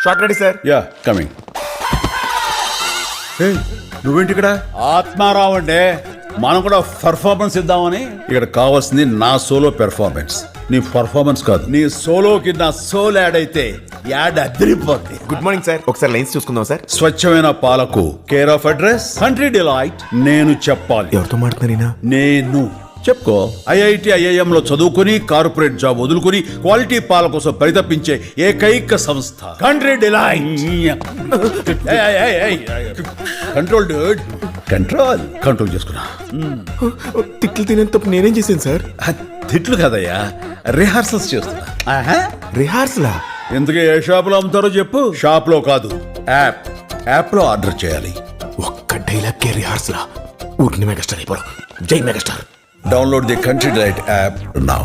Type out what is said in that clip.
Short ready sir. Yeah coming. నువ్వేంటి ఇక్కడ? ఆత్మారావు అంటే మనం కూడా పర్ఫార్మెన్స్ ఇద్దామని. ఇక్కడ కావాల్సింది నా సోలో పెర్ఫార్మెన్స్, నీ పర్ఫార్మెన్స్ కాదు. నీ సోలోకి నా సోల్ యాడ్ అయితే యాడ్ అదిరిపోద్ది. Good morning sir. ఒకసారి లైన్స్ చూసుకుందాం సార్. స్వచ్ఛమైన పాలకు care of address Country Delight. నేను చెప్పాలి. ఎవరితో మాట్లాడుతున్నారీనా? నేను చెప్పుకో. ఐఐటి ఐఐఎం లో చదువుకుని కార్పొరేట్ జాబ్ వదులుకుని క్వాలిటీ పాల కోసం పరితపించే ఏకైక సంస్థ country delight. Control Dude, control control చేసుకున్నా. తిట్లు తినేంత తప్పు నేనేం చేశాను సార్? తిట్లు కదయ్యా, రిహార్సల్స్ చేస్తున్నా. రిహార్సలా? ఎందుకు ఏ షాప్ లో అమ్ముతారో చెప్పు. షాప్ లో కాదు, యాప్ లో ఆర్డర్ చేయాలి. ఒక్క డైలాగ్ కే రిహార్సలా? ఊరిని మెగాస్టార్ అయిపోవడం. జై megastar. Download the Country Delight app now.